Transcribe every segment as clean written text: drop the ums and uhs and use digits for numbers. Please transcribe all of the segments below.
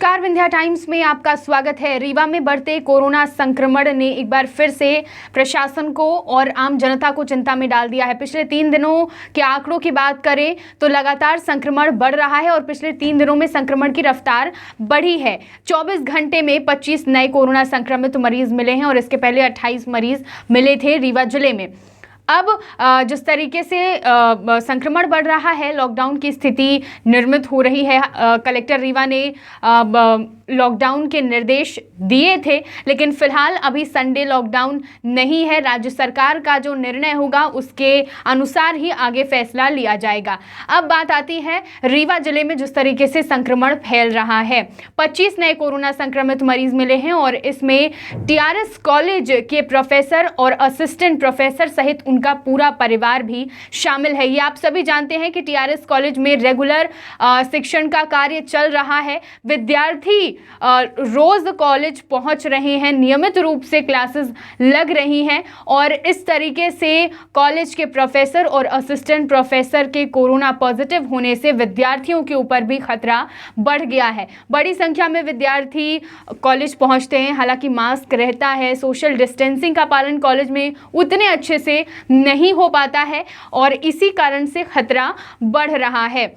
नमस्कार, विंध्या टाइम्स में आपका स्वागत है। रीवा में बढ़ते कोरोना संक्रमण ने एक बार फिर से प्रशासन को और आम जनता को चिंता में डाल दिया है। पिछले 3 दिनों के आंकड़ों की बात करें तो लगातार संक्रमण बढ़ रहा है और पिछले 3 दिनों में संक्रमण की रफ्तार बढ़ी है। 24 घंटे में 25 नए कोरोना संक्रमित मरीज मिले हैं और इसके पहले 28 मरीज मिले थे रीवा जिले में। अब जिस तरीके से संक्रमण बढ़ रहा है, लॉकडाउन की स्थिति निर्मित हो रही है। कलेक्टर रीवा ने लॉकडाउन के निर्देश दिए थे, लेकिन फिलहाल अभी संडे लॉकडाउन नहीं है। राज्य सरकार का जो निर्णय होगा उसके अनुसार ही आगे फैसला लिया जाएगा। अब बात आती है रीवा जिले में जिस तरीके से संक्रमण फैल रहा है। 25 नए कोरोना संक्रमित मरीज मिले हैं और इसमें टीआरएस कॉलेज के प्रोफेसर और असिस्टेंट प्रोफेसर सहित उनका पूरा परिवार भी शामिल है। ये आप सभी जानते हैं कि टीआरएस कॉलेज में रेगुलर शिक्षण का कार्य चल रहा है। विद्यार्थी रोज कॉलेज पहुंच रहे हैं, नियमित रूप से क्लासेस लग रही हैं और इस तरीके से कॉलेज के प्रोफेसर और असिस्टेंट प्रोफेसर के कोरोना पॉजिटिव होने से विद्यार्थियों के ऊपर भी खतरा बढ़ गया है। बड़ी संख्या में विद्यार्थी कॉलेज पहुंचते हैं, हालांकि मास्क रहता है, सोशल डिस्टेंसिंग का पालन कॉलेज में उतने अच्छे से नहीं हो पाता है और इसी कारण से खतरा बढ़ रहा है।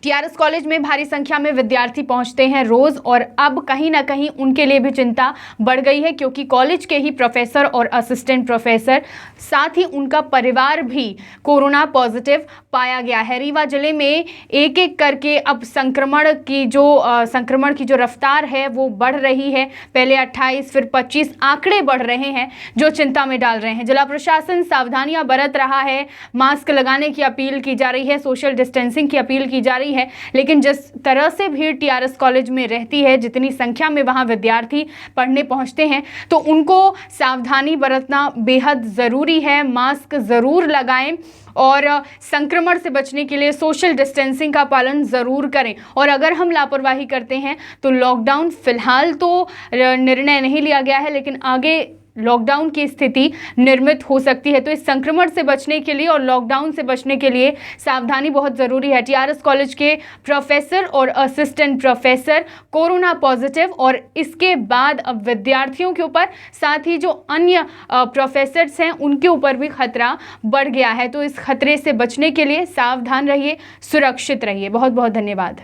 टीआरएस कॉलेज में भारी संख्या में विद्यार्थी पहुंचते हैं रोज और अब कहीं ना कहीं उनके लिए भी चिंता बढ़ गई है, क्योंकि कॉलेज के ही प्रोफेसर और असिस्टेंट प्रोफेसर साथ ही उनका परिवार भी कोरोना पॉजिटिव पाया गया है। रीवा जिले में एक एक करके अब संक्रमण की जो रफ्तार है वो बढ़ रही है। पहले 28 फिर 25 आंकड़े बढ़ रहे हैं जो चिंता में डाल रहे हैं। जिला प्रशासन सावधानियां बरत रहा है, मास्क लगाने की अपील की जा रही है, सोशल डिस्टेंसिंग की अपील की जा रही है, लेकिन जिस तरह से भीड़ टीआरएस कॉलेज में रहती है, जितनी संख्या में वहां विद्यार्थी पढ़ने पहुंचते हैं, तो उनको सावधानी बरतना बेहद जरूरी है। मास्क जरूर लगाएं और संक्रमण से बचने के लिए सोशल डिस्टेंसिंग का पालन ज़रूर करें। और अगर हम लापरवाही करते हैं तो लॉकडाउन फिलहाल तो निर्णय नहीं लिया गया है, लेकिन आगे लॉकडाउन की स्थिति निर्मित हो सकती है। तो इस संक्रमण से बचने के लिए और लॉकडाउन से बचने के लिए सावधानी बहुत ज़रूरी है। टीआरएस कॉलेज के प्रोफेसर और असिस्टेंट प्रोफेसर कोरोना पॉजिटिव और इसके बाद अब विद्यार्थियों के ऊपर, साथ ही जो अन्य प्रोफेसर्स हैं उनके ऊपर भी खतरा बढ़ गया है। तो इस खतरे से बचने के लिए सावधान रहिए, सुरक्षित रहिए। बहुत बहुत धन्यवाद।